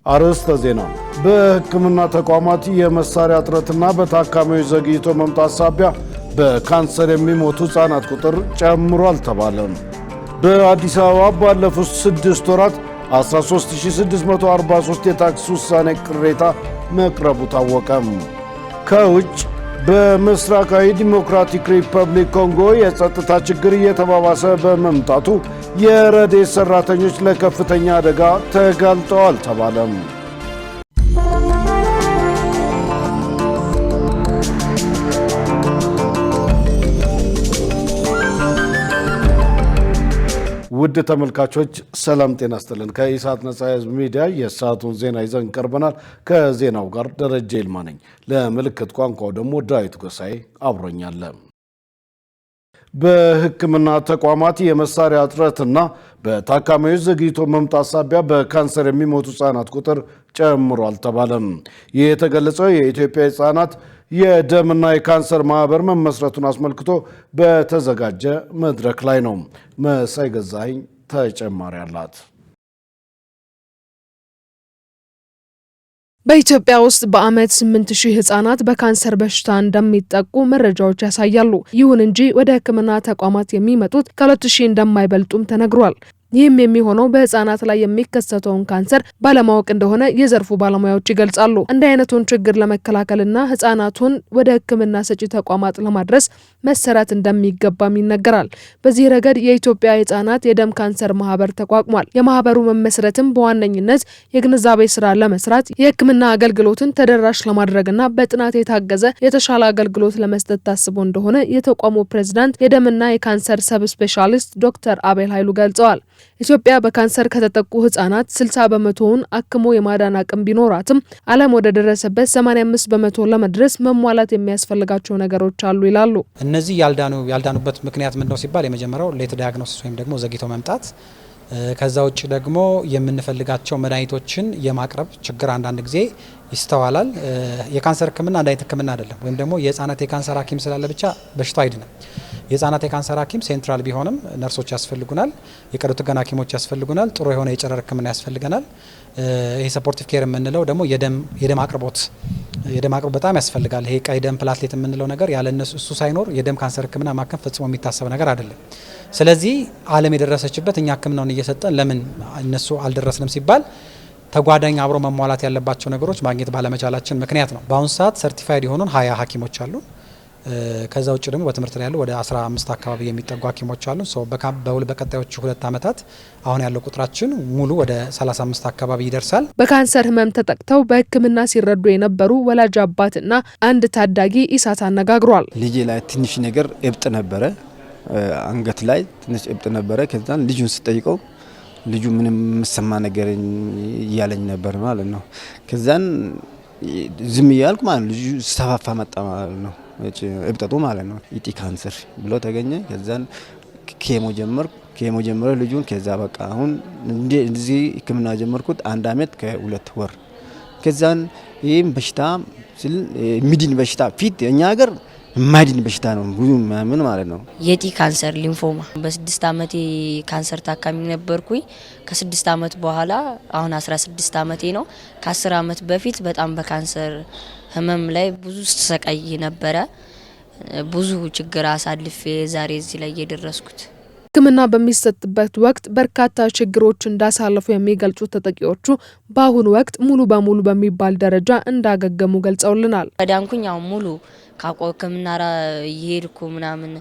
አርዕስተ ዜና። በሕክምና ተቋማት የመሳሪያ እጥረትና በታካሚዎች ዘግይቶ መምጣት ሳቢያ በካንሰር የሚሞቱ ሕፃናት ቁጥር ጨምሯል ተባለ። በአዲስ አበባ ባለፉት 6 ወራት 13643 የታክስ ውሳኔ ቅሬታ መቅረቡ ታወቀ። ከውጭ በምስራቃዊ ዲሞክራቲክ ሪፐብሊክ ኮንጎ የጸጥታ ችግር እየተባባሰ በመምጣቱ የረድኤት ሰራተኞች ለከፍተኛ አደጋ ተጋልጠዋል ተባለ። ውድ ተመልካቾች ሰላም ጤና ይስጥልን። ከኢሳት ነጻ የህዝብ ሚዲያ የሰዓቱን ዜና ይዘን ቀርበናል። ከዜናው ጋር ደረጀ ይልማ ነኝ። ለምልክት ቋንቋው ደግሞ ዳዊት ጎሳኤ አብሮኛል። በሕክምና ተቋማት የመሳሪያ እጥረትና በታካሚዎች ዘግይቶ መምጣት ሳቢያ በካንሰር የሚሞቱ ሕፃናት ቁጥር ጨምሯል ተባለም። ይህ የተገለጸው የኢትዮጵያ ሕፃናት የደምና የካንሰር ማህበር መመስረቱን አስመልክቶ በተዘጋጀ መድረክ ላይ ነው። መሳይ ገዛኸኝ ተጨማሪ አላት። በኢትዮጵያ ውስጥ በአመት 8000 ህጻናት በካንሰር በሽታ እንደሚጠቁ መረጃዎች ያሳያሉ። ይሁን እንጂ ወደ ሕክምና ተቋማት የሚመጡት ከ2000 እንደማይበልጡም ተነግሯል። ይህም የሚሆነው በህፃናት ላይ የሚከሰተውን ካንሰር ባለማወቅ እንደሆነ የዘርፉ ባለሙያዎች ይገልጻሉ። እንዲህ አይነቱን ችግር ለመከላከልና ህፃናቱን ወደ ሕክምና ሰጪ ተቋማት ለማድረስ መሰራት እንደሚገባም ይነገራል። በዚህ ረገድ የኢትዮጵያ ህጻናት የደም ካንሰር ማህበር ተቋቁሟል። የማህበሩ መመስረትም በዋነኝነት የግንዛቤ ስራ ለመስራት የሕክምና አገልግሎትን ተደራሽ ለማድረግና በጥናት የታገዘ የተሻለ አገልግሎት ለመስጠት ታስቦ እንደሆነ የተቋሙ ፕሬዝዳንት የደምና የካንሰር ሰብ ስፔሻሊስት ዶክተር አቤል ኃይሉ ገልጸዋል። ኢትዮጵያ በካንሰር ከተጠቁ ህጻናት 60 በመቶውን አክሞ የማዳን አቅም ቢኖራትም ዓለም ወደ ደረሰበት 85 በመቶ ለመድረስ መሟላት የሚያስፈልጋቸው ነገሮች አሉ ይላሉ። እነዚህ ያልዳኑበት ምክንያት ምንድነው ሲባል የመጀመሪያው ሌት ዳያግኖሲስ ወይም ደግሞ ዘግይቶ መምጣት፣ ከዛ ውጭ ደግሞ የምንፈልጋቸው መድኃኒቶችን የማቅረብ ችግር አንዳንድ ጊዜ ይስተዋላል። የካንሰር ህክምና አንድ አይነት ህክምና አይደለም። ወይም ደግሞ የህፃናት የካንሰር ሐኪም ስላለ ብቻ በሽታው አይድንም። የህፃናት የካንሰር ሐኪም ሴንትራል ቢሆንም ነርሶች ያስፈልጉናል፣ የቀዶ ጥገና ሐኪሞች ያስፈልጉናል፣ ጥሩ የሆነ የጨረር ህክምና ያስፈልገናል። ይሄ ሰፖርቲቭ ኬር የምንለው ደግሞ የደም አቅርቦት በጣም ያስፈልጋል። ይሄ ቀይ ደም ፕላትሌት የምንለው ነገር ያለ እሱ ሳይኖር የደም ካንሰር ህክምና ማከም ፈጽሞ የሚታሰብ ነገር አይደለም። ስለዚህ ዓለም የደረሰችበት እኛ ህክምናውን እየሰጠን ለምን እነሱ አልደረስንም ሲባል ተጓዳኝ አብሮ መሟላት ያለባቸው ነገሮች ማግኘት ባለመቻላችን ምክንያት ነው። በአሁኑ ሰዓት ሰርቲፋይድ የሆኑን 20 ሐኪሞች አሉ። ከዛ ውጭ ደግሞ በትምህርት ላይ ያሉ ወደ 15 አካባቢ የሚጠጉ ሐኪሞች አሉ። በቀጣዮቹ 2 ዓመታት አሁን ያለው ቁጥራችን ሙሉ ወደ 35 አካባቢ ይደርሳል። በካንሰር ህመም ተጠቅተው በህክምና ሲረዱ የነበሩ ወላጅ አባትና አንድ ታዳጊ ኢሳት አነጋግሯል። ልጄ ላይ ትንሽ ነገር እብጥ ነበረ፣ አንገት ላይ ትንሽ እብጥ ነበረ። ከዛን ልጁን ስጠይቀው ልጁ ምንም የምሰማ ነገር እያለኝ ነበር ማለት ነው። ከዛን ዝም እያልኩ ማለት ልጁ ሰፋፋ መጣ ማለት ነው፣ እብጠቱ ማለት ነው። ኢቲ ካንሰር ብሎ ተገኘ። ከዛን ኬሞ ጀመረ ልጁን። ከዛ በቃ አሁን እንደዚህ ህክምና ጀመርኩት 1 አመት ከ2 ወር። ከዛን ይህም በሽታ ሚድን በሽታ ፊት እኛ ሀገር ማይድን በሽታ ነው ብዙ ምን ማለት ነው። የቲ ካንሰር ሊምፎማ በ6 አመቴ ካንሰር ታካሚ ነበርኩኝ። ከ6 አመት በኋላ አሁን 16 አመቴ ነው። ከ10 አመት በፊት በጣም በካንሰር ህመም ላይ ብዙ ተሰቃይ ነበረ። ብዙ ችግር አሳልፌ ዛሬ እዚህ ላይ እየደረስኩት። ህክምና በሚሰጥበት ወቅት በርካታ ችግሮች እንዳሳለፉ የሚገልጹት ተጠቂዎቹ በአሁኑ ወቅት ሙሉ በሙሉ በሚባል ደረጃ እንዳገገሙ ገልጸውልናል። ዳንኩኝ አሁን ሙሉ ህክምና እየሄድኩ ምናምን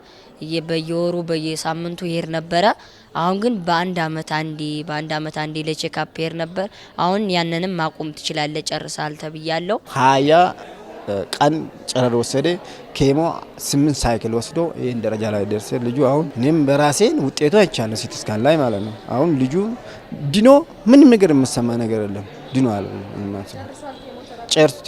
በየወሩ በየሳምንቱ ይሄድ ነበረ። አሁን ግን በአንድ አመት አንዴ ለቼክአፕ ይሄድ ነበር። አሁን ያንንም ማቆም ትችላለህ ጨርሳል ተብያለሁ። 20 ቀን ጨረር ወሰደ። ኬሞ 8 ሳይክል ወስዶ ይሄን ደረጃ ላይ ደርሰ ልጁ አሁን እኔም በራሴን ውጤቱ አይቻለሁ ሲቲ ስካን ላይ ማለት ነው። አሁን ልጁ ድኖ ምንም ነገር የምሰማ ነገር የለም ድኖ አለ ማለት ነው።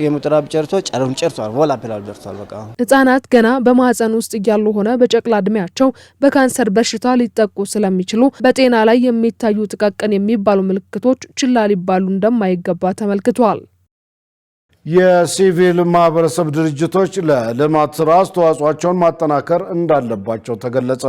የሙጥራብ ጨርሶ ጨረሩን ጨርሷል። ወላ ፕላል ደርሷል። በቃ ህጻናት ገና በማህፀን ውስጥ እያሉ ሆነ በጨቅላ እድሜያቸው በካንሰር በሽታ ሊጠቁ ስለሚችሉ በጤና ላይ የሚታዩ ጥቃቅን የሚባሉ ምልክቶች ችላ ሊባሉ እንደማይገባ ተመልክቷል። የሲቪል ማህበረሰብ ድርጅቶች ለልማት ስራ አስተዋጽኦአቸውን ማጠናከር እንዳለባቸው ተገለጸ።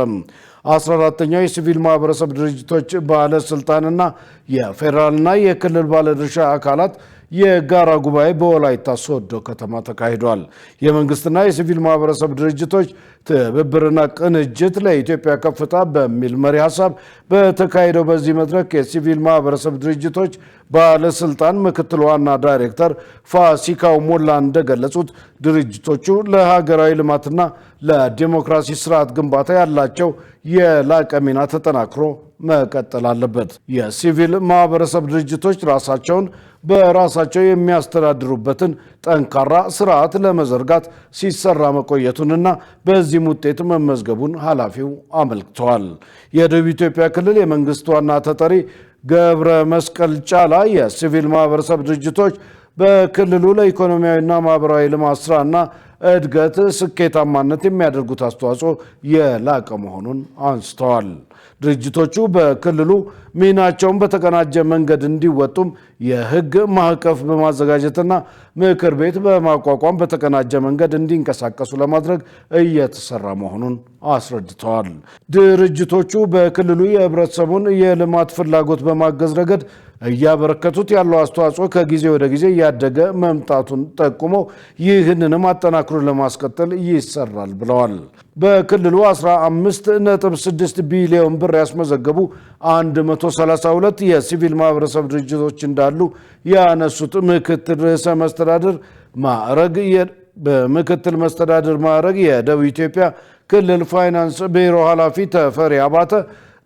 14ኛው የሲቪል ማህበረሰብ ድርጅቶች ባለስልጣንና የፌዴራልና የክልል ባለድርሻ አካላት የጋራ ጉባኤ በወላይታ ሶዶ ከተማ ተካሂዷል። የመንግስትና የሲቪል ማህበረሰብ ድርጅቶች ትብብርና ቅንጅት ለኢትዮጵያ ከፍታ በሚል መሪ ሀሳብ በተካሄደው በዚህ መድረክ የሲቪል ማህበረሰብ ድርጅቶች ባለስልጣን ምክትል ዋና ዳይሬክተር ፋሲካው ሞላ እንደገለጹት ድርጅቶቹ ለሀገራዊ ልማትና ለዲሞክራሲ ስርዓት ግንባታ ያላቸው የላቀ ሚና ተጠናክሮ መቀጠል አለበት። የሲቪል ማህበረሰብ ድርጅቶች ራሳቸውን በራሳቸው የሚያስተዳድሩበትን ጠንካራ ስርዓት ለመዘርጋት ሲሰራ መቆየቱንና በዚህም ውጤት መመዝገቡን ኃላፊው አመልክተዋል። የደቡብ ኢትዮጵያ ክልል የመንግስት ዋና ተጠሪ ገብረ መስቀል ጫላ የሲቪል ማህበረሰብ ድርጅቶች በክልሉ ለኢኮኖሚያዊና ማህበራዊ ልማት ስራና እድገት ስኬታማነት የሚያደርጉት አስተዋጽኦ የላቀ መሆኑን አንስተዋል። ድርጅቶቹ በክልሉ ሚናቸውን በተቀናጀ መንገድ እንዲወጡም የህግ ማዕቀፍ በማዘጋጀትና ምክር ቤት በማቋቋም በተቀናጀ መንገድ እንዲንቀሳቀሱ ለማድረግ እየተሰራ መሆኑን አስረድተዋል። ድርጅቶቹ በክልሉ የህብረተሰቡን የልማት ፍላጎት በማገዝ ረገድ እያበረከቱት ያለው አስተዋጽኦ ከጊዜ ወደ ጊዜ እያደገ መምጣቱን ጠቁሞ ይህንንም አጠናክሮ ለማስቀጠል ይሰራል ብለዋል። በክልሉ 15.6 ቢሊዮን ብር ያስመዘገቡ 132 የሲቪል ማህበረሰብ ድርጅቶች እንዳሉ ያነሱት ምክትል ርዕሰ መስተዳድር ማዕረግ የደቡብ ኢትዮጵያ ክልል ፋይናንስ ቢሮ ኃላፊ ተፈሪ አባተ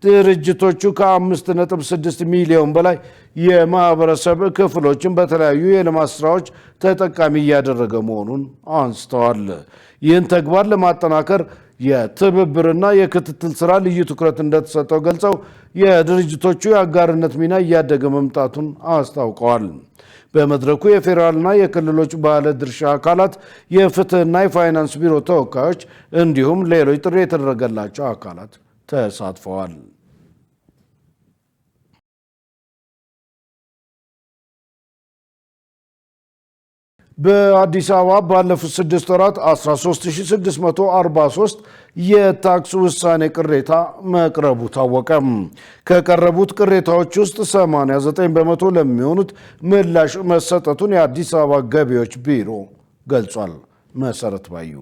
ድርጅቶቹ ከ5.6 ሚሊዮን በላይ የማህበረሰብ ክፍሎችን በተለያዩ የልማት ስራዎች ተጠቃሚ እያደረገ መሆኑን አንስተዋል። ይህን ተግባር ለማጠናከር የትብብርና የክትትል ስራ ልዩ ትኩረት እንደተሰጠው ገልጸው የድርጅቶቹ የአጋርነት ሚና እያደገ መምጣቱን አስታውቀዋል። በመድረኩ የፌዴራልና የክልሎች ባለድርሻ አካላት፣ የፍትህና የፋይናንስ ቢሮ ተወካዮች እንዲሁም ሌሎች ጥሪ የተደረገላቸው አካላት ተሳትፈዋል። በአዲስ አበባ ባለፉት 6 ወራት 13643 የታክስ ውሳኔ ቅሬታ መቅረቡ ታወቀ። ከቀረቡት ቅሬታዎች ውስጥ 89 በመቶ ለሚሆኑት ምላሽ መሰጠቱን የአዲስ አበባ ገቢዎች ቢሮ ገልጿል። መሰረት ባዩ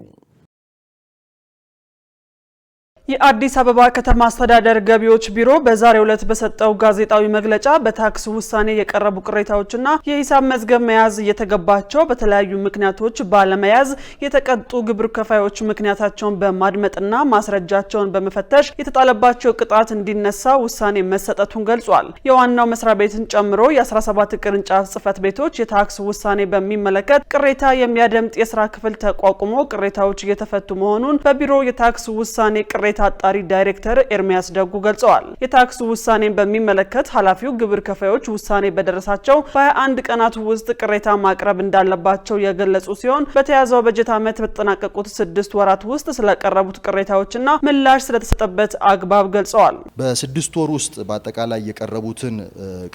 የአዲስ አበባ ከተማ አስተዳደር ገቢዎች ቢሮ በዛሬው ዕለት በሰጠው ጋዜጣዊ መግለጫ በታክስ ውሳኔ የቀረቡ ቅሬታዎችና የሂሳብ መዝገብ መያዝ እየተገባቸው በተለያዩ ምክንያቶች ባለመያዝ የተቀጡ ግብር ከፋዮች ምክንያታቸውን በማድመጥና ማስረጃቸውን በመፈተሽ የተጣለባቸው ቅጣት እንዲነሳ ውሳኔ መሰጠቱን ገልጿል። የዋናው መስሪያ ቤትን ጨምሮ የ17 ቅርንጫፍ ጽህፈት ቤቶች የታክስ ውሳኔ በሚመለከት ቅሬታ የሚያደምጥ የስራ ክፍል ተቋቁሞ ቅሬታዎች እየተፈቱ መሆኑን በቢሮ የታክስ ውሳኔ ቅሬታ አጣሪ ዳይሬክተር ኤርሚያስ ደጉ ገልጸዋል። የታክስ ውሳኔን በሚመለከት ኃላፊው ግብር ከፋዮች ውሳኔ በደረሳቸው በ21 ቀናት ውስጥ ቅሬታ ማቅረብ እንዳለባቸው የገለጹ ሲሆን በተያዘው በጀት ዓመት በተጠናቀቁት 6 ወራት ውስጥ ስለቀረቡት ቅሬታዎችና ምላሽ ስለተሰጠበት አግባብ ገልጸዋል። በ6 ወር ውስጥ በአጠቃላይ የቀረቡትን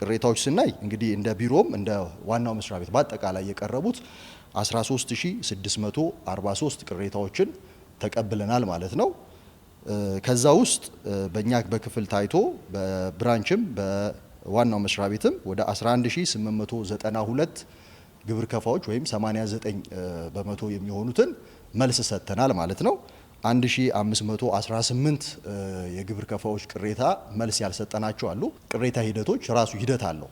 ቅሬታዎች ስናይ እንግዲህ እንደ ቢሮም እንደ ዋናው መስሪያ ቤት በአጠቃላይ የቀረቡት 13643 ቅሬታዎችን ተቀብለናል ማለት ነው። ከዛ ውስጥ በእኛ በክፍል ታይቶ በብራንችም በዋናው መስሪያ ቤትም ወደ 11892 ግብር ከፋዎች ወይም 89 በመቶ የሚሆኑትን መልስ ሰጥተናል ማለት ነው። 1518 የግብር ከፋዎች ቅሬታ መልስ ያልሰጠናቸው አሉ። ቅሬታ ሂደቶች ራሱ ሂደት አለው።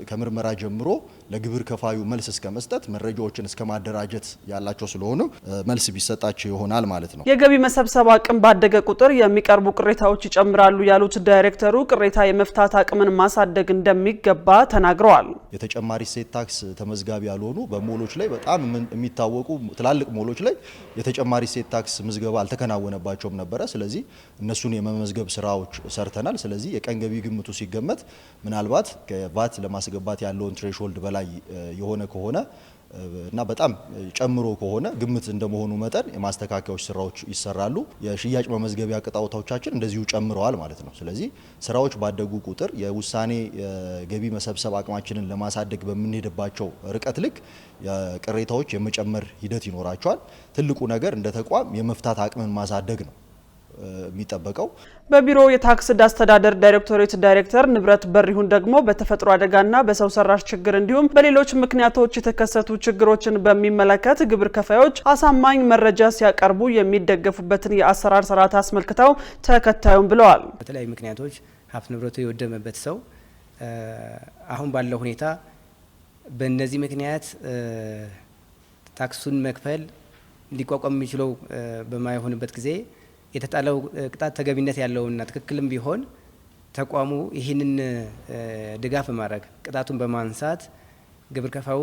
ከምርመራ ጀምሮ ለግብር ከፋዩ መልስ እስከ መስጠት መረጃዎችን እስከ ማደራጀት ያላቸው ስለሆነ መልስ ቢሰጣቸው ይሆናል ማለት ነው። የገቢ መሰብሰብ አቅም ባደገ ቁጥር የሚቀርቡ ቅሬታዎች ይጨምራሉ ያሉት ዳይሬክተሩ ቅሬታ የመፍታት አቅምን ማሳደግ እንደሚገባ ተናግረዋል። የተጨማሪ እሴት ታክስ ተመዝጋቢ ያልሆኑ በሞሎች ላይ በጣም የሚታወቁ ትላልቅ ሞሎች ላይ የተጨማሪ እሴት ታክስ ምዝገባ አልተከናወነባቸውም ነበረ። ስለዚህ እነሱን የመመዝገብ ስራዎች ሰርተናል። ስለዚህ የቀን ገቢ ግምቱ ሲገመት ምናልባት ከቫት ለማስገባት ያለውን ትሬሽሆልድ በላይ የሆነ ከሆነ እና በጣም ጨምሮ ከሆነ ግምት እንደመሆኑ መጠን የማስተካከያዎች ስራዎች ይሰራሉ። የሽያጭ መመዝገቢያ ቅጣቶቻችን እንደዚሁ ጨምረዋል ማለት ነው። ስለዚህ ስራዎች ባደጉ ቁጥር የውሳኔ ገቢ መሰብሰብ አቅማችንን ለማሳደግ በምንሄድባቸው ርቀት ልክ ቅሬታዎች የመጨመር ሂደት ይኖራቸዋል። ትልቁ ነገር እንደ ተቋም የመፍታት አቅምን ማሳደግ ነው። የሚጠበቀው። በቢሮ የታክስ አስተዳደር ዳይሬክቶሬት ዳይሬክተር ንብረት በሪሁን ደግሞ በተፈጥሮ አደጋና በሰው ሰራሽ ችግር እንዲሁም በሌሎች ምክንያቶች የተከሰቱ ችግሮችን በሚመለከት ግብር ከፋዮች አሳማኝ መረጃ ሲያቀርቡ የሚደገፉበትን የአሰራር ስርዓት አስመልክተው ተከታዩም ብለዋል። በተለያዩ ምክንያቶች ሀብት ንብረቱ የወደመበት ሰው አሁን ባለው ሁኔታ በእነዚህ ምክንያት ታክሱን መክፈል ሊቋቋም የሚችለው በማይሆንበት ጊዜ የተጣለው ቅጣት ተገቢነት ያለውና ትክክልም ቢሆን ተቋሙ ይህንን ድጋፍ በማድረግ ቅጣቱን በማንሳት ግብር ከፋዩ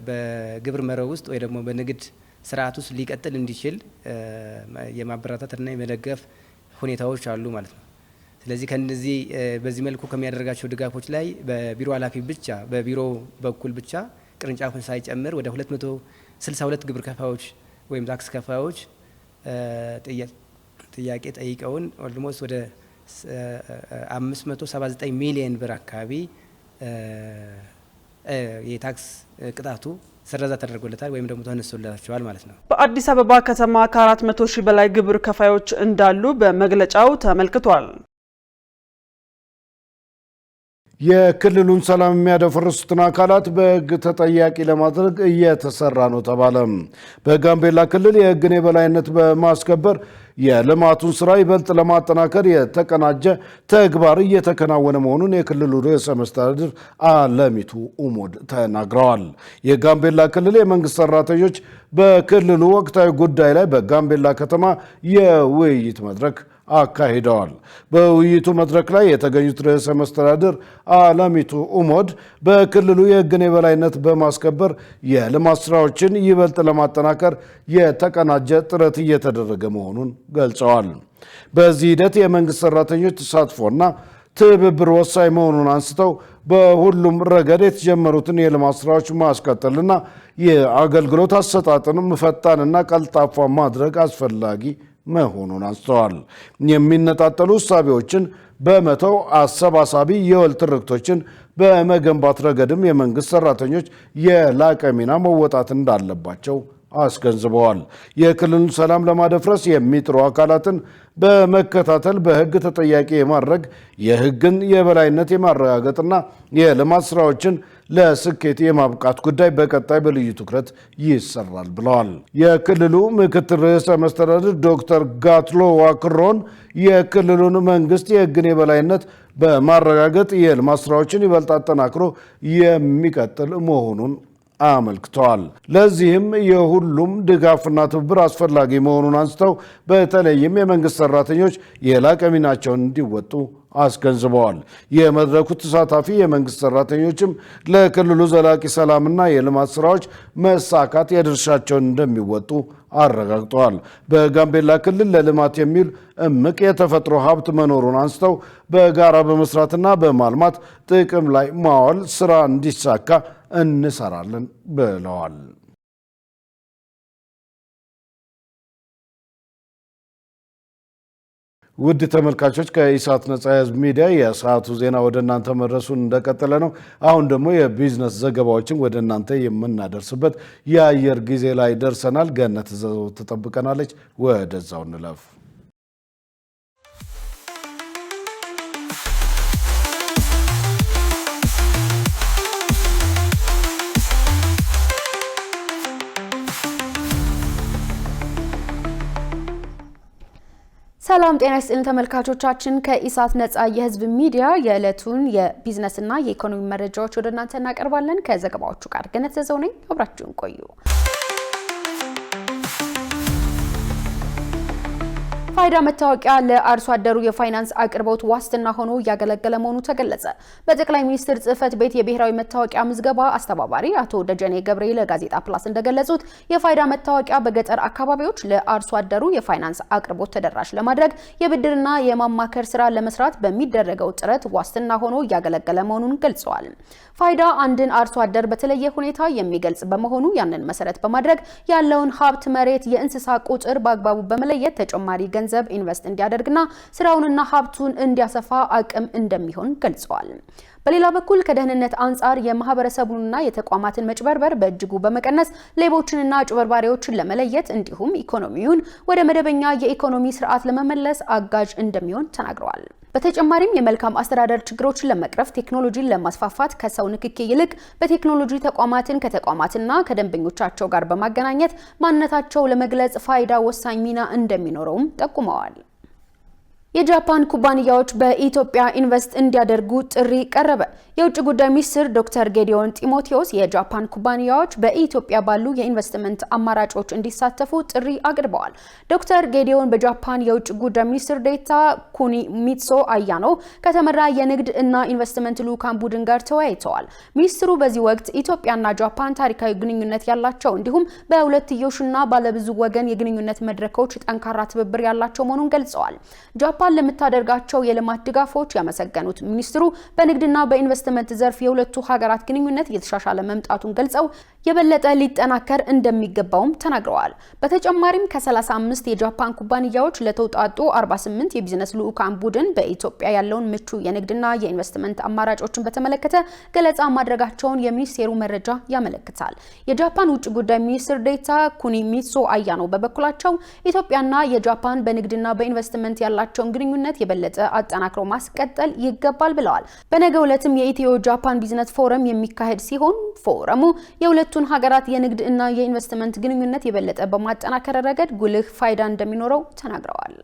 በግብር መረብ ውስጥ ወይ ደግሞ በንግድ ስርዓት ውስጥ ሊቀጥል እንዲችል የማበረታታትና የመደገፍ ሁኔታዎች አሉ ማለት ነው። ስለዚህ ከነዚህ በዚህ መልኩ ከሚያደርጋቸው ድጋፎች ላይ በቢሮ ኃላፊ ብቻ በቢሮ በኩል ብቻ ቅርንጫፉን ሳይጨምር ወደ 262 ግብር ከፋዮች ወይም ታክስ ከፋዮች ጥያቄ ጠይቀውን ኦልሞስት ወደ 579 ሚሊዮን ብር አካባቢ የታክስ ቅጣቱ ስረዛ ተደርጎለታል ወይም ደግሞ ተነስቶላቸዋል ማለት ነው። በአዲስ አበባ ከተማ ከ400 ሺህ በላይ ግብር ከፋዮች እንዳሉ በመግለጫው ተመልክቷል። የክልሉን ሰላም የሚያደፈርሱትን አካላት በሕግ ተጠያቂ ለማድረግ እየተሰራ ነው ተባለ። በጋምቤላ ክልል የሕግን የበላይነት በማስከበር የልማቱን ስራ ይበልጥ ለማጠናከር የተቀናጀ ተግባር እየተከናወነ መሆኑን የክልሉ ርዕሰ መስተዳድር አለሚቱ ኡሞድ ተናግረዋል። የጋምቤላ ክልል የመንግስት ሰራተኞች በክልሉ ወቅታዊ ጉዳይ ላይ በጋምቤላ ከተማ የውይይት መድረክ አካሂደዋል። በውይይቱ መድረክ ላይ የተገኙት ርዕሰ መስተዳድር አለሚቱ ኡሞድ በክልሉ የሕግን የበላይነት በማስከበር የልማት ስራዎችን ይበልጥ ለማጠናከር የተቀናጀ ጥረት እየተደረገ መሆኑን ገልጸዋል። በዚህ ሂደት የመንግስት ሰራተኞች ተሳትፎና ትብብር ወሳኝ መሆኑን አንስተው በሁሉም ረገድ የተጀመሩትን የልማት ስራዎች ማስቀጠልና የአገልግሎት አሰጣጥንም ፈጣንና ቀልጣፋ ማድረግ አስፈላጊ መሆኑን አንስተዋል። የሚነጣጠሉ እሳቤዎችን በመተው አሰባሳቢ የወል ትርክቶችን በመገንባት ረገድም የመንግስት ሰራተኞች የላቀ ሚና መወጣት እንዳለባቸው አስገንዝበዋል። የክልሉን ሰላም ለማደፍረስ የሚጥሩ አካላትን በመከታተል በሕግ ተጠያቂ የማድረግ የሕግን የበላይነት የማረጋገጥና የልማት ስራዎችን ለስኬት የማብቃት ጉዳይ በቀጣይ በልዩ ትኩረት ይሰራል ብለዋል። የክልሉ ምክትል ርዕሰ መስተዳድር ዶክተር ጋትሎ ዋክሮን የክልሉን መንግስት የሕግን የበላይነት በማረጋገጥ የልማት ስራዎችን ይበልጥ አጠናክሮ የሚቀጥል መሆኑን አመልክተዋል። ለዚህም የሁሉም ድጋፍና ትብብር አስፈላጊ መሆኑን አንስተው በተለይም የመንግስት ሰራተኞች የላቀ ሚናቸውን እንዲወጡ አስገንዝበዋል። የመድረኩ ተሳታፊ የመንግስት ሰራተኞችም ለክልሉ ዘላቂ ሰላምና የልማት ስራዎች መሳካት የድርሻቸውን እንደሚወጡ አረጋግጠዋል። በጋምቤላ ክልል ለልማት የሚውል እምቅ የተፈጥሮ ሀብት መኖሩን አንስተው በጋራ በመስራትና በማልማት ጥቅም ላይ ማዋል ስራ እንዲሳካ እንሰራለን ብለዋል። ውድ ተመልካቾች ከኢሳት ነጻ የህዝብ ሚዲያ የሰዓቱ ዜና ወደ እናንተ መድረሱን እንደቀጠለ ነው። አሁን ደግሞ የቢዝነስ ዘገባዎችን ወደ እናንተ የምናደርስበት የአየር ጊዜ ላይ ደርሰናል። ገነት ዘው ትጠብቀናለች። ወደዛው እንለፍ። ሰላም ጤና ይስጥልን ተመልካቾቻችን፣ ከኢሳት ነጻ የህዝብ ሚዲያ የዕለቱን የቢዝነስና የኢኮኖሚ መረጃዎች ወደ እናንተ እናቀርባለን። ከዘገባዎቹ ጋር ገነት ዘዘው ነኝ። አብራችሁን ቆዩ። ፋይዳ መታወቂያ ለአርሶ አደሩ የፋይናንስ አቅርቦት ዋስትና ሆኖ እያገለገለ መሆኑ ተገለጸ። በጠቅላይ ሚኒስትር ጽህፈት ቤት የብሔራዊ መታወቂያ ምዝገባ አስተባባሪ አቶ ደጀኔ ገብሬ ለጋዜጣ ፕላስ እንደገለጹት የፋይዳ መታወቂያ በገጠር አካባቢዎች ለአርሶ አደሩ የፋይናንስ አቅርቦት ተደራሽ ለማድረግ የብድርና የማማከር ስራ ለመስራት በሚደረገው ጥረት ዋስትና ሆኖ እያገለገለ መሆኑን ገልጸዋል። ፋይዳ አንድን አርሶ አደር በተለየ ሁኔታ የሚገልጽ በመሆኑ ያንን መሰረት በማድረግ ያለውን ሀብት፣ መሬት፣ የእንስሳ ቁጥር በአግባቡ በመለየት ተጨማሪ ገንዘብ ኢንቨስት እንዲያደርግና ስራውንና ሀብቱን እንዲያሰፋ አቅም እንደሚሆን ገልጸዋል። በሌላ በኩል ከደህንነት አንጻር የማህበረሰቡንና የተቋማትን መጭበርበር በእጅጉ በመቀነስ ሌቦችንና አጭበርባሪዎችን ለመለየት እንዲሁም ኢኮኖሚውን ወደ መደበኛ የኢኮኖሚ ስርዓት ለመመለስ አጋዥ እንደሚሆን ተናግረዋል። በተጨማሪም የመልካም አስተዳደር ችግሮችን ለመቅረፍ ቴክኖሎጂን ለማስፋፋት ከሰው ንክኪ ይልቅ በቴክኖሎጂ ተቋማትን ከተቋማትና ከደንበኞቻቸው ጋር በማገናኘት ማንነታቸው ለመግለጽ ፋይዳ ወሳኝ ሚና እንደሚኖረውም ጠቁመዋል። የጃፓን ኩባንያዎች በኢትዮጵያ ኢንቨስት እንዲያደርጉ ጥሪ ቀረበ። የውጭ ጉዳይ ሚኒስትር ዶክተር ጌዲዮን ጢሞቴዎስ የጃፓን ኩባንያዎች በኢትዮጵያ ባሉ የኢንቨስትመንት አማራጮች እንዲሳተፉ ጥሪ አቅርበዋል። ዶክተር ጌዲዮን በጃፓን የውጭ ጉዳይ ሚኒስትር ዴኤታ ኩኒሚትሶ አያኖ ከተመራ የንግድ እና ኢንቨስትመንት ልዑካን ቡድን ጋር ተወያይተዋል። ሚኒስትሩ በዚህ ወቅት ኢትዮጵያና ጃፓን ታሪካዊ ግንኙነት ያላቸው እንዲሁም በሁለትዮሽና ባለብዙ ወገን የግንኙነት መድረኮች ጠንካራ ትብብር ያላቸው መሆኑን ገልጸዋል። ጃፓን ለምታደርጋቸው የልማት ድጋፎች ያመሰገኑት ሚኒስትሩ በንግድና በኢንቨስትመንት ዘርፍ የሁለቱ ሀገራት ግንኙነት እየተሻሻለ መምጣቱን ገልጸው የበለጠ ሊጠናከር እንደሚገባውም ተናግረዋል። በተጨማሪም ከ35 የጃፓን ኩባንያዎች ለተውጣጡ 48 የቢዝነስ ልዑካን ቡድን በኢትዮጵያ ያለውን ምቹ የንግድና የኢንቨስትመንት አማራጮችን በተመለከተ ገለጻ ማድረጋቸውን የሚኒስቴሩ መረጃ ያመለክታል። የጃፓን ውጭ ጉዳይ ሚኒስትር ዴኤታ ኩኒሚትሶ አያኖ በበኩላቸው ኢትዮጵያና የጃፓን በንግድና በኢንቨስትመንት ያላቸውን ግንኙነት የበለጠ አጠናክሮ ማስቀጠል ይገባል ብለዋል። በነገው ዕለትም የኢትዮ ጃፓን ቢዝነስ ፎረም የሚካሄድ ሲሆን ፎረሙ የሁለቱን ሀገራት የንግድ እና የኢንቨስትመንት ግንኙነት የበለጠ በማጠናከር ረገድ ጉልህ ፋይዳ እንደሚኖረው ተናግረዋል።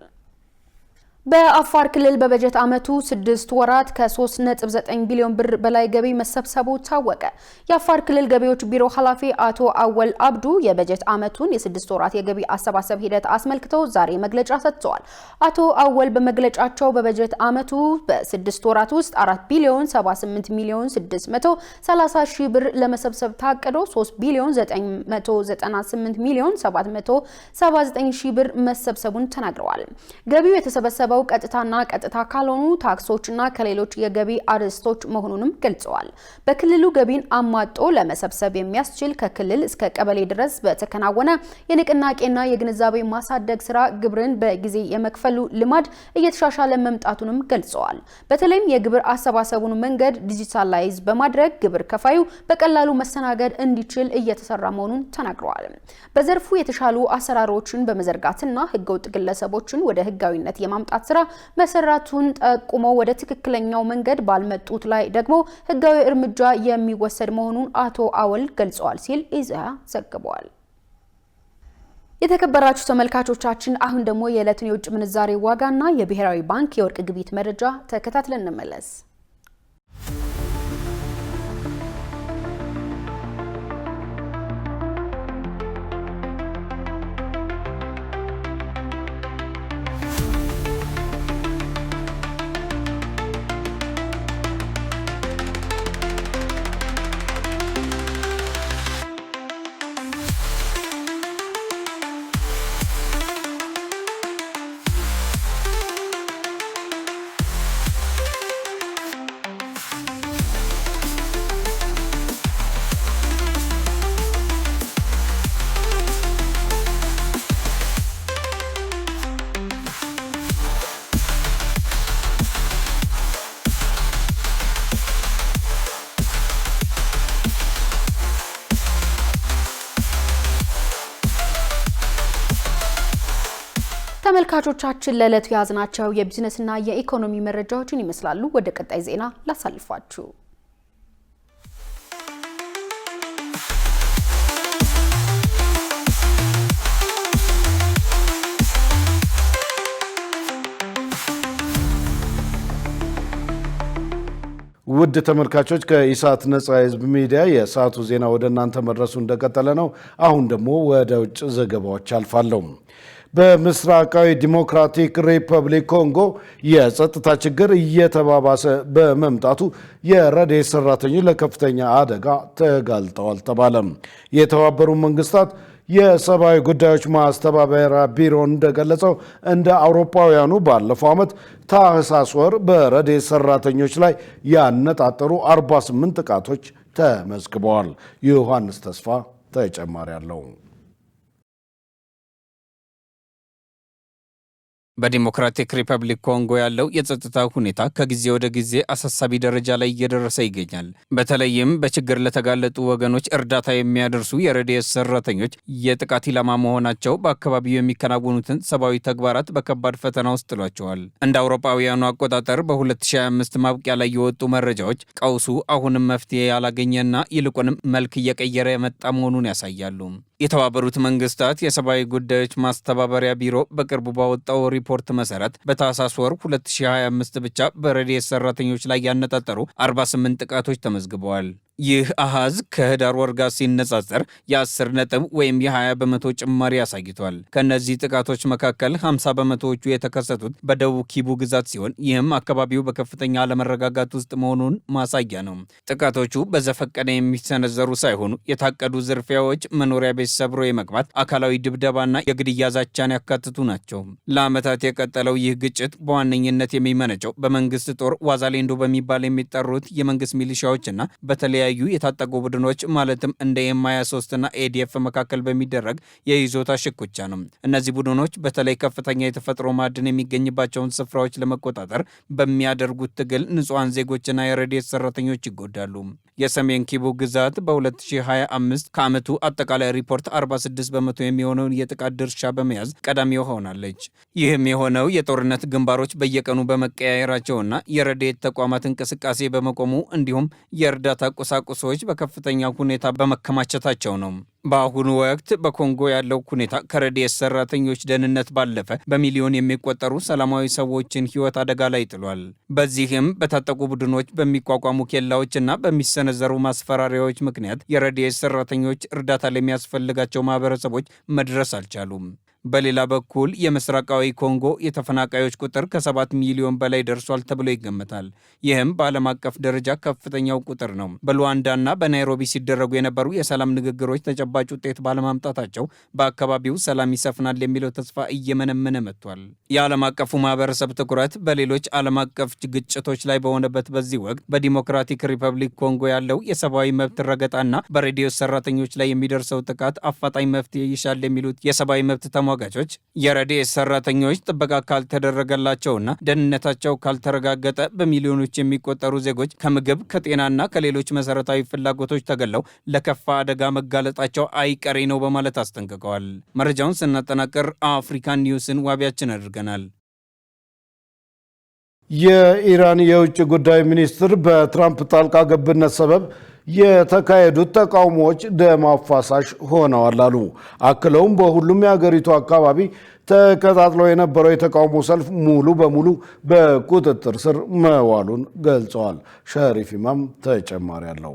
በአፋር ክልል በበጀት ዓመቱ 6 ወራት ከ3.9 ቢሊዮን ብር በላይ ገቢ መሰብሰቡ ታወቀ። የአፋር ክልል ገቢዎች ቢሮ ኃላፊ አቶ አወል አብዱ የበጀት ዓመቱን የ6 ወራት የገቢ አሰባሰብ ሂደት አስመልክተው ዛሬ መግለጫ ሰጥተዋል። አቶ አወል በመግለጫቸው በበጀት ዓመቱ በ6 ወራት ውስጥ 4 ቢሊዮን 78 ሚሊዮን 630 ሺህ ብር ለመሰብሰብ ታቅዶ 3 ቢሊዮን 998 ሚሊዮን 779 ሺህ ብር መሰብሰቡን ተናግረዋል። ገቢው የተሰበሰበ ቀጥታና ቀጥታ ካልሆኑ ታክሶችና ከሌሎች የገቢ አርዕስቶች መሆኑንም ገልጸዋል። በክልሉ ገቢን አሟጦ ለመሰብሰብ የሚያስችል ከክልል እስከ ቀበሌ ድረስ በተከናወነ የንቅናቄና የግንዛቤ ማሳደግ ስራ ግብርን በጊዜ የመክፈሉ ልማድ እየተሻሻለ መምጣቱንም ገልጸዋል። በተለይም የግብር አሰባሰቡን መንገድ ዲጂታላይዝ በማድረግ ግብር ከፋዩ በቀላሉ መስተናገድ እንዲችል እየተሰራ መሆኑን ተናግረዋል። በዘርፉ የተሻሉ አሰራሮችን በመዘርጋትና ህገወጥ ግለሰቦችን ወደ ህጋዊነት የማምጣት ስራ መሰራቱን ጠቁመው ወደ ትክክለኛው መንገድ ባልመጡት ላይ ደግሞ ህጋዊ እርምጃ የሚወሰድ መሆኑን አቶ አወል ገልጸዋል ሲል ኢዜአ ዘግቧል። የተከበራችሁ ተመልካቾቻችን አሁን ደግሞ የዕለቱን የውጭ ምንዛሬ ዋጋና የብሔራዊ ባንክ የወርቅ ግብይት መረጃ ተከታትለን እንመለስ። ተመልካቾቻችን ለዕለቱ ያዝናቸው የቢዝነስና የኢኮኖሚ መረጃዎችን ይመስላሉ። ወደ ቀጣይ ዜና ላሳልፋችሁ። ውድ ተመልካቾች ከኢሳት ነጻ የህዝብ ሚዲያ የሰዓቱ ዜና ወደ እናንተ መድረሱ እንደቀጠለ ነው። አሁን ደግሞ ወደ ውጭ ዘገባዎች አልፋለሁ። በምስራቃዊ ዲሞክራቲክ ሪፐብሊክ ኮንጎ የጸጥታ ችግር እየተባባሰ በመምጣቱ የረድኤት ሰራተኞች ለከፍተኛ አደጋ ተጋልጠዋል ተባለ። የተባበሩት መንግስታት የሰብአዊ ጉዳዮች ማስተባበሪያ ቢሮ እንደገለጸው እንደ አውሮፓውያኑ ባለፈው ዓመት ታህሳስ ወር በረድኤት ሰራተኞች ላይ ያነጣጠሩ 48 ጥቃቶች ተመዝግበዋል። ዮሐንስ ተስፋ ተጨማሪ አለው። በዲሞክራቲክ ሪፐብሊክ ኮንጎ ያለው የጸጥታ ሁኔታ ከጊዜ ወደ ጊዜ አሳሳቢ ደረጃ ላይ እየደረሰ ይገኛል። በተለይም በችግር ለተጋለጡ ወገኖች እርዳታ የሚያደርሱ የረድኤት ሰራተኞች የጥቃት ኢላማ መሆናቸው በአካባቢው የሚከናወኑትን ሰብአዊ ተግባራት በከባድ ፈተና ውስጥ ጥሏቸዋል። እንደ አውሮፓውያኑ አቆጣጠር በ2025 ማብቂያ ላይ የወጡ መረጃዎች ቀውሱ አሁንም መፍትሄ ያላገኘና ይልቁንም መልክ እየቀየረ የመጣ መሆኑን ያሳያሉ። የተባበሩት መንግስታት የሰብአዊ ጉዳዮች ማስተባበሪያ ቢሮ በቅርቡ ባወጣው ሪፖርት መሰረት በታህሳስ ወር 2025 ብቻ በረድኤት ሰራተኞች ላይ ያነጣጠሩ 48 ጥቃቶች ተመዝግበዋል። ይህ አሃዝ ከህዳር ወር ጋር ሲነጻጸር የ10 ነጥብ ወይም የ20 በመቶ ጭማሪ አሳይቷል። ከእነዚህ ጥቃቶች መካከል 50 በመቶዎቹ የተከሰቱት በደቡብ ኪቡ ግዛት ሲሆን ይህም አካባቢው በከፍተኛ አለመረጋጋት ውስጥ መሆኑን ማሳያ ነው። ጥቃቶቹ በዘፈቀደ የሚሰነዘሩ ሳይሆኑ የታቀዱ ዝርፊያዎች፣ መኖሪያ ቤት ሰብሮ የመግባት፣ አካላዊ ድብደባና የግድያ ዛቻን ያካትቱ ናቸው። ለዓመታት የቀጠለው ይህ ግጭት በዋነኝነት የሚመነጨው በመንግስት ጦር ዋዛሌንዶ በሚባል የሚጠሩት የመንግስት ሚሊሻዎችና በተለያዩ የታጠቁ ቡድኖች ማለትም እንደ ኤም23 እና ኤዲኤፍ መካከል በሚደረግ የይዞታ ሽኩቻ ነው። እነዚህ ቡድኖች በተለይ ከፍተኛ የተፈጥሮ ማዕድን የሚገኝባቸውን ስፍራዎች ለመቆጣጠር በሚያደርጉት ትግል ንጹሐን ዜጎችና የረድኤት ሰራተኞች ይጎዳሉ። የሰሜን ኪቡ ግዛት በ2025 ከዓመቱ አጠቃላይ ሪፖርት 46 በመቶ የሚሆነውን የጥቃት ድርሻ በመያዝ ቀዳሚው ሆናለች። ይህም የሆነው የጦርነት ግንባሮች በየቀኑ በመቀያየራቸውና የረድኤት ተቋማት እንቅስቃሴ በመቆሙ እንዲሁም የእርዳታ ቁሳቁሶች በከፍተኛ ሁኔታ በመከማቸታቸው ነው። በአሁኑ ወቅት በኮንጎ ያለው ሁኔታ ከረድኤት ሰራተኞች ደህንነት ባለፈ በሚሊዮን የሚቆጠሩ ሰላማዊ ሰዎችን ሕይወት አደጋ ላይ ጥሏል። በዚህም በታጠቁ ቡድኖች በሚቋቋሙ ኬላዎችና በሚሰነዘሩ ማስፈራሪያዎች ምክንያት የረድኤት ሰራተኞች እርዳታ ለሚያስፈልጋቸው ማህበረሰቦች መድረስ አልቻሉም። በሌላ በኩል የምስራቃዊ ኮንጎ የተፈናቃዮች ቁጥር ከ7 ሚሊዮን በላይ ደርሷል ተብሎ ይገመታል። ይህም በዓለም አቀፍ ደረጃ ከፍተኛው ቁጥር ነው። በሉዋንዳና በናይሮቢ ሲደረጉ የነበሩ የሰላም ንግግሮች ተጨባጭ ውጤት ባለማምጣታቸው በአካባቢው ሰላም ይሰፍናል የሚለው ተስፋ እየመነመነ መጥቷል። የዓለም አቀፉ ማህበረሰብ ትኩረት በሌሎች ዓለም አቀፍ ግጭቶች ላይ በሆነበት በዚህ ወቅት በዲሞክራቲክ ሪፐብሊክ ኮንጎ ያለው የሰብአዊ መብት ረገጣና በረድኤት ሰራተኞች ላይ የሚደርሰው ጥቃት አፋጣኝ መፍትሄ ይሻል የሚሉት የሰብአዊ መብት ተሟጋቾች የረድኤት ሰራተኞች ጥበቃ ካልተደረገላቸውና ደህንነታቸው ካልተረጋገጠ በሚሊዮኖች የሚቆጠሩ ዜጎች ከምግብ ከጤናና ከሌሎች መሰረታዊ ፍላጎቶች ተገለው ለከፋ አደጋ መጋለጣቸው አይቀሬ ነው በማለት አስጠንቅቀዋል። መረጃውን ስናጠናቅር አፍሪካን ኒውስን ዋቢያችን አድርገናል። የኢራን የውጭ ጉዳይ ሚኒስትር በትራምፕ ጣልቃ ገብነት ሰበብ የተካሄዱት ተቃውሞዎች ደም አፋሳሽ ሆነዋል አሉ። አክለውም በሁሉም የሀገሪቱ አካባቢ ተቀጣጥሎ የነበረው የተቃውሞ ሰልፍ ሙሉ በሙሉ በቁጥጥር ስር መዋሉን ገልጸዋል። ሸሪፍ ኢማም ተጨማሪ አለው።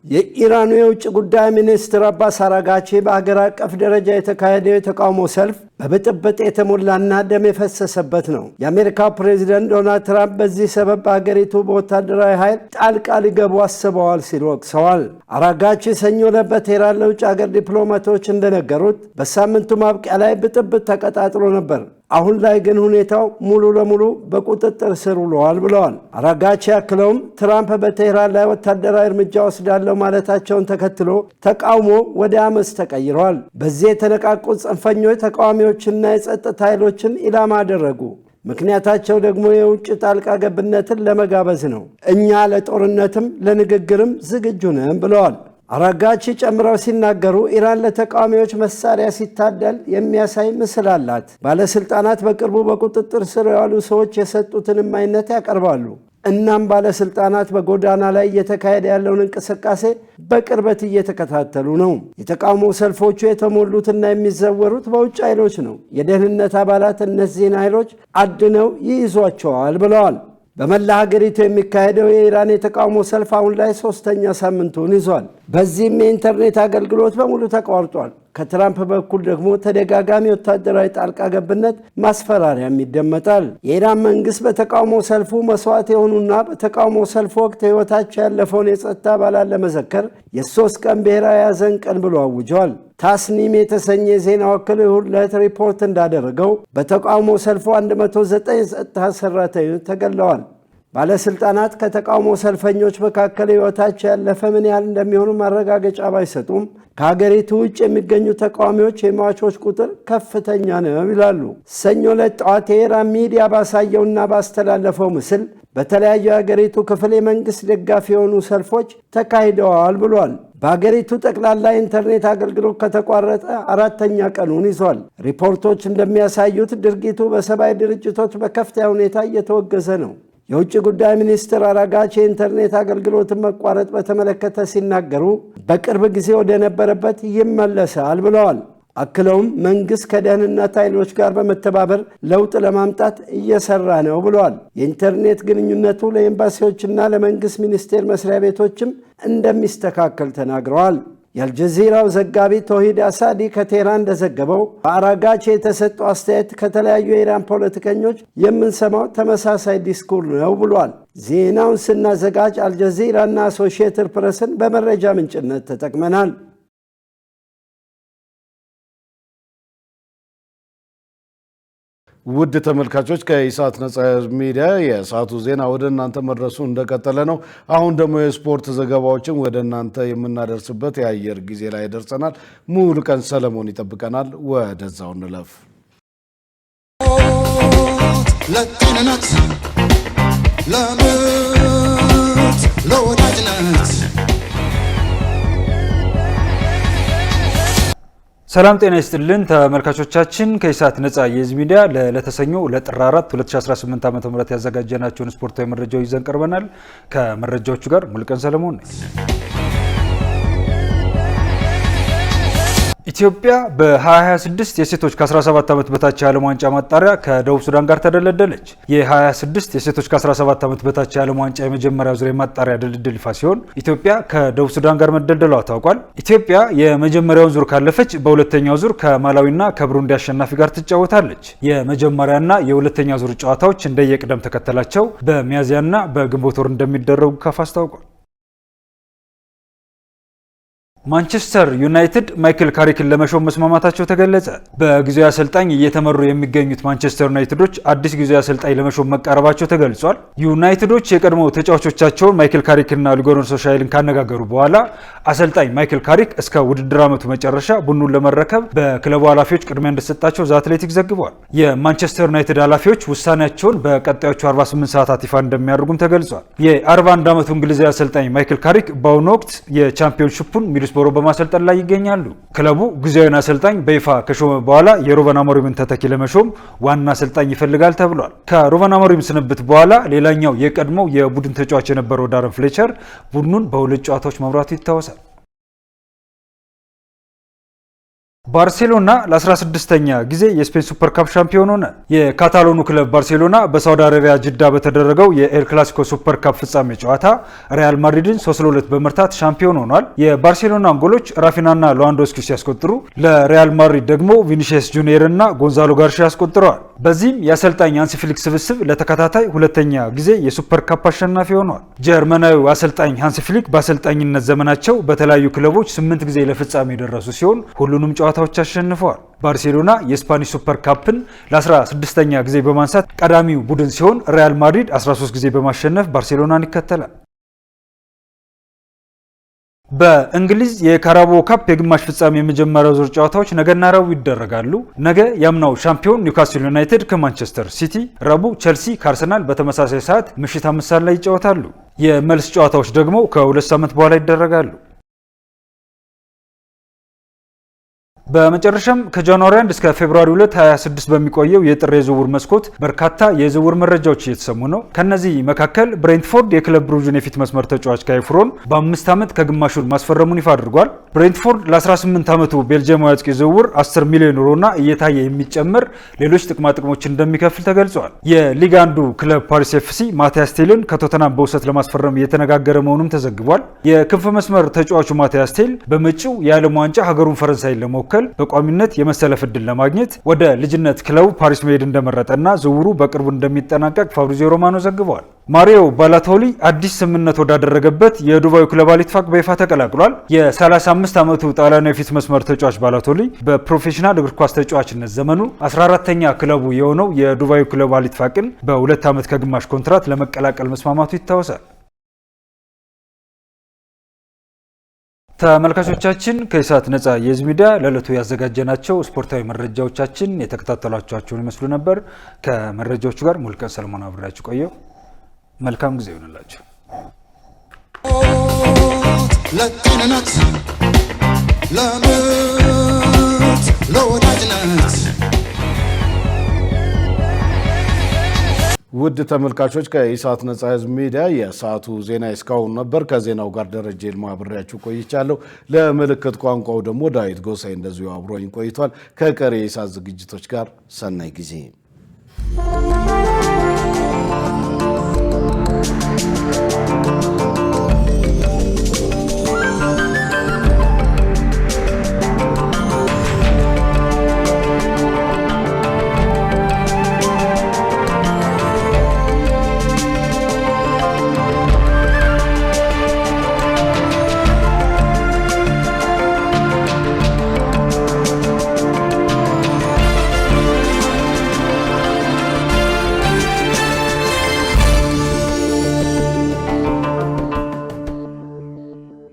የኢራኑ የውጭ ጉዳይ ሚኒስትር አባስ አራጋቺ በአገር አቀፍ ደረጃ የተካሄደው የተቃውሞ ሰልፍ በብጥብጥ የተሞላና ደም የፈሰሰበት ነው። የአሜሪካው ፕሬዚደንት ዶናልድ ትራምፕ በዚህ ሰበብ በሀገሪቱ በወታደራዊ ኃይል ጣልቃ ሊገቡ አስበዋል ሲሉ ወቅሰዋል። አራጋቺ ሰኞ ዕለት በቴህራን ለውጭ ሀገር ዲፕሎማቶች እንደነገሩት በሳምንቱ ማብቂያ ላይ ብጥብጥ ተቀጣጥሎ ነበር። አሁን ላይ ግን ሁኔታው ሙሉ ለሙሉ በቁጥጥር ስር ውለዋል ብለዋል። አራጋቺ ያክለውም ትራምፕ በቴህራን ላይ ወታደራዊ እርምጃ ወስዳለሁ ማለታቸውን ተከትሎ ተቃውሞ ወደ አመፅ ተቀይረዋል። በዚህ የተነቃቁት ጽንፈኞች ተቃዋሚዎችና የጸጥታ ኃይሎችን ኢላማ አደረጉ። ምክንያታቸው ደግሞ የውጭ ጣልቃ ገብነትን ለመጋበዝ ነው። እኛ ለጦርነትም ለንግግርም ዝግጁ ነን ብለዋል። አራጋቺ ጨምረው ሲናገሩ ኢራን ለተቃዋሚዎች መሳሪያ ሲታደል የሚያሳይ ምስል አላት። ባለስልጣናት በቅርቡ በቁጥጥር ስር ያሉ ሰዎች የሰጡትን እማኝነት ያቀርባሉ። እናም ባለስልጣናት በጎዳና ላይ እየተካሄደ ያለውን እንቅስቃሴ በቅርበት እየተከታተሉ ነው። የተቃውሞ ሰልፎቹ የተሞሉትና የሚዘወሩት በውጭ ኃይሎች ነው። የደህንነት አባላት እነዚህን ኃይሎች አድነው ይይዟቸዋል ብለዋል። በመላ ሀገሪቱ የሚካሄደው የኢራን የተቃውሞ ሰልፍ አሁን ላይ 3ኛ ሳምንቱን ይዟል። በዚህም የኢንተርኔት አገልግሎት በሙሉ ተቋርጧል። ከትራምፕ በኩል ደግሞ ተደጋጋሚ ወታደራዊ ጣልቃ ገብነት ማስፈራሪያም ይደመጣል። የኢራን መንግስት በተቃውሞ ሰልፉ መስዋዕት የሆኑና በተቃውሞ ሰልፍ ወቅት ሕይወታቸው ያለፈውን የጸጥታ አባላት ለመዘከር የ3 ቀን ብሔራዊ ሐዘን ቀን ብሎ አውጇል። ታስኒም የተሰኘ የዜና ወኪል እሁድ ዕለት ሪፖርት እንዳደረገው በተቃውሞ ሰልፉ 109 ጸጥታ ሰራተኞች ተገድለዋል። ባለስልጣናት ከተቃውሞ ሰልፈኞች መካከል ሕይወታቸው ያለፈ ምን ያህል እንደሚሆኑ ማረጋገጫ ባይሰጡም ከሀገሪቱ ውጭ የሚገኙ ተቃዋሚዎች የሟቾች ቁጥር ከፍተኛ ነው ይላሉ። ሰኞ ዕለት ጠዋት የኢራን ሚዲያ ባሳየውና ባስተላለፈው ምስል በተለያዩ የሀገሪቱ ክፍል የመንግስት ደጋፊ የሆኑ ሰልፎች ተካሂደዋል ብሏል። በሀገሪቱ ጠቅላላ ኢንተርኔት አገልግሎት ከተቋረጠ 4ኛ ቀኑን ይዟል። ሪፖርቶች እንደሚያሳዩት ድርጊቱ በሰብአዊ ድርጅቶች በከፍተኛ ሁኔታ እየተወገዘ ነው። የውጭ ጉዳይ ሚኒስትር አራጋቼ የኢንተርኔት አገልግሎትን መቋረጥ በተመለከተ ሲናገሩ በቅርብ ጊዜ ወደ ነበረበት ይመለሳል ብለዋል። አክለውም መንግስት ከደህንነት ኃይሎች ጋር በመተባበር ለውጥ ለማምጣት እየሰራ ነው ብለዋል። የኢንተርኔት ግንኙነቱ ለኤምባሲዎችና ለመንግስት ሚኒስቴር መስሪያ ቤቶችም እንደሚስተካከል ተናግረዋል። የአልጀዚራው ዘጋቢ ቶሂድ አሳዲ ከቴህራን እንደዘገበው በአራጋቼ የተሰጠው አስተያየት ከተለያዩ የኢራን ፖለቲከኞች የምንሰማው ተመሳሳይ ዲስኩር ነው ብሏል። ዜናውን ስናዘጋጅ አልጀዚራና አሶሺየትድ ፕሬስን በመረጃ ምንጭነት ተጠቅመናል። ውድ ተመልካቾች ከኢሳት ነጻ ሚዲያ የሰዓቱ ዜና ወደ እናንተ መድረሱ እንደቀጠለ ነው። አሁን ደግሞ የስፖርት ዘገባዎችን ወደ እናንተ የምናደርስበት የአየር ጊዜ ላይ ደርሰናል። ሙሉ ቀን ሰለሞን ይጠብቀናል። ወደዛው እንለፍ። ለጤንነት፣ ለምርት፣ ለወዳጅነት ሰላም ጤና ይስጥልን ተመልካቾቻችን፣ ከኢሳት ነጻ የህዝብ ሚዲያ ለተሰኞ ለጥር 4 2018 ዓ.ም ያዘጋጀናቸውን ስፖርታዊ መረጃዎች ይዘን ቀርበናል። ከመረጃዎቹ ጋር ሙሉቀን ሰለሞን ነኝ። ኢትዮጵያ በ2026 የሴቶች ከ17 ዓመት በታች የዓለም ዋንጫ ማጣሪያ ከደቡብ ሱዳን ጋር ተደለደለች። የ2026 የሴቶች ከ17 ዓመት በታች የዓለም ዋንጫ የመጀመሪያ ዙር ማጣሪያ ድልድል ይፋ ሲሆን ኢትዮጵያ ከደቡብ ሱዳን ጋር መደልደሏ ታውቋል። ኢትዮጵያ የመጀመሪያውን ዙር ካለፈች በሁለተኛው ዙር ከማላዊና ከብሩንዲ አሸናፊ ጋር ትጫወታለች። የመጀመሪያና የሁለተኛ ዙር ጨዋታዎች እንደየቅደም ተከተላቸው በሚያዝያና በግንቦት ወር እንደሚደረጉ ካፍ አስታውቋል። ማንቸስተር ዩናይትድ ማይክል ካሪክን ለመሾም መስማማታቸው ተገለጸ። በጊዜያዊ አሰልጣኝ እየተመሩ የሚገኙት ማንቸስተር ዩናይትዶች አዲስ ጊዜያዊ አሰልጣኝ ለመሾም መቃረባቸው ተገልጿል። ዩናይትዶች የቀድሞ ተጫዋቾቻቸውን ማይክል ካሪክና ሉጎኖ ሶሻይልን ካነጋገሩ በኋላ አሰልጣኝ ማይክል ካሪክ እስከ ውድድር ዓመቱ መጨረሻ ቡድኑን ለመረከብ በክለቡ ኃላፊዎች ቅድሚያ እንደሰጣቸው ዘ አትሌቲክ ዘግቧል። የማንቸስተር ዩናይትድ ኃላፊዎች ውሳኔያቸውን በቀጣዮቹ 48 ሰዓታት ይፋ እንደሚያደርጉም ተገልጿል። የ41 ዓመቱ እንግሊዛዊ አሰልጣኝ ማይክል ካሪክ በአሁኑ ወቅት የቻምፒዮንሺፑን ሚድልስብሮ በማሰልጠን ላይ ይገኛሉ። ክለቡ ጊዜያዊውን አሰልጣኝ በይፋ ከሾመ በኋላ የሩበን አሞሪምን ተተኪ ለመሾም ዋና አሰልጣኝ ይፈልጋል ተብሏል። ከሩበን አሞሪም ስንብት በኋላ ሌላኛው የቀድሞው የቡድን ተጫዋች የነበረው ዳረን ፍሌቸር ቡድኑን በሁለት ጨዋታዎች መምራቱ ይታወሳል። ባርሴሎና ለ16ኛ ጊዜ የስፔን ሱፐር ካፕ ሻምፒዮን ሆነ። የካታሎኑ ክለብ ባርሴሎና በሳውዲ አረቢያ ጅዳ በተደረገው የኤል ክላሲኮ ሱፐር ካፕ ፍጻሜ ጨዋታ ሪያል ማድሪድን 3-2 በመርታት ሻምፒዮን ሆኗል። የባርሴሎና ጎሎች ራፊናና ሌዋንዶስኪ ሲያስቆጥሩ ለሪያል ማድሪድ ደግሞ ቪኒሲየስ ጁኒየር እና ጎንዛሎ ጋርሺያ ያስቆጥረዋል። በዚህም የአሰልጣኝ ሃንሲ ፍሊክ ስብስብ ለተከታታይ ሁለተኛ ጊዜ የሱፐር ካፕ አሸናፊ ሆኗል። ጀርመናዊው አሰልጣኝ ሃንሲ ፍሊክ በአሰልጣኝነት ዘመናቸው በተለያዩ ክለቦች 8 ጊዜ ለፍጻሜ የደረሱ ሲሆን ሁሉንም ጨዋታዎች አሸንፈዋል። ባርሴሎና የስፓኒሽ ሱፐር ካፕን ለ16ኛ ጊዜ በማንሳት ቀዳሚው ቡድን ሲሆን ሪያል ማድሪድ 13 ጊዜ በማሸነፍ ባርሴሎናን ይከተላል። በእንግሊዝ የካራቦ ካፕ የግማሽ ፍጻሜ የመጀመሪያው ዙር ጨዋታዎች ነገና ረቡዕ ይደረጋሉ። ነገ ያምናው ሻምፒዮን ኒውካስል ዩናይትድ ከማንቸስተር ሲቲ፣ ረቡዕ ቼልሲ ከአርሰናል በተመሳሳይ ሰዓት ምሽት 5 ሰዓት ላይ ይጫወታሉ። የመልስ ጨዋታዎች ደግሞ ከ2 ሳምንት በኋላ ይደረጋሉ። በመጨረሻም ከጃንዋሪ 1 እስከ ፌብሩዋሪ 2 2026 በሚቆየው የጥር የዝውውር መስኮት በርካታ የዝውውር መረጃዎች እየተሰሙ ነው። ከነዚህ መካከል ብሬንትፎርድ የክለብ ብሩዥን የፊት መስመር ተጫዋች ካይፍሮን በ5 ዓመት ከግማሹን ማስፈረሙን ይፋ አድርጓል። ብሬንትፎርድ ለ18 ዓመቱ ቤልጂየማዊ አጥቂ ዝውውር 10 ሚሊዮን ዩሮና እየታየ የሚጨምር ሌሎች ጥቅማ ጥቅሞችን እንደሚከፍል ተገልጿል። የሊግ አንዱ ክለብ ፓሪስ ኤፍሲ ማቲያስ ቴልን ከቶተናም በውሰት ለማስፈረም እየተነጋገረ መሆኑም ተዘግቧል። የክንፍ መስመር ተጫዋቹ ማቲያስ ቴል በመጪው የዓለም ዋንጫ ሀገሩን ፈረንሳይን ለመወከል በቋሚነት የመሰለፍ ዕድል ለማግኘት ወደ ልጅነት ክለቡ ፓሪስ መሄድ እንደመረጠና ዝውውሩ በቅርቡ እንደሚጠናቀቅ ፋብሪዚዮ ሮማኖ ዘግቧል። ማሪዮ ባላቶሊ አዲስ ስምምነት ወዳደረገበት የዱባዩ ክለብ አልኢትፋቅ በይፋ ተቀላቅሏል። የ35 ዓመቱ ጣሊያናዊ የፊት መስመር ተጫዋች ባላቶሊ በፕሮፌሽናል እግር ኳስ ተጫዋችነት ዘመኑ 14ኛ ክለቡ የሆነው የዱባዩ ክለብ አልኢትፋቅን በ2 ዓመት ከግማሽ ኮንትራት ለመቀላቀል መስማማቱ ይታወሳል። ተመልካቾቻችን ከኢሳት ነጻ የህዝብ ሚዲያ ለዕለቱ ያዘጋጀናቸው ስፖርታዊ መረጃዎቻችን የተከታተሏቸውን ይመስሉ ነበር። ከመረጃዎቹ ጋር ሙልቀን ሰለሞን አብሬያችሁ ቆየው። መልካም ጊዜ ይሁንላችሁ። ለጤንነት ለምርት ለወዳጅነት ውድ ተመልካቾች ከኢሳት ነጻ ህዝብ ሚዲያ የሰዓቱ ዜና እስካሁን ነበር። ከዜናው ጋር ደረጀ ይልማ አብሬያችሁ ቆይቻለሁ። ለምልክት ቋንቋው ደግሞ ዳዊት ጎሳይ እንደዚሁ አብሮኝ ቆይቷል። ከቀሪ የኢሳት ዝግጅቶች ጋር ሰናይ ጊዜ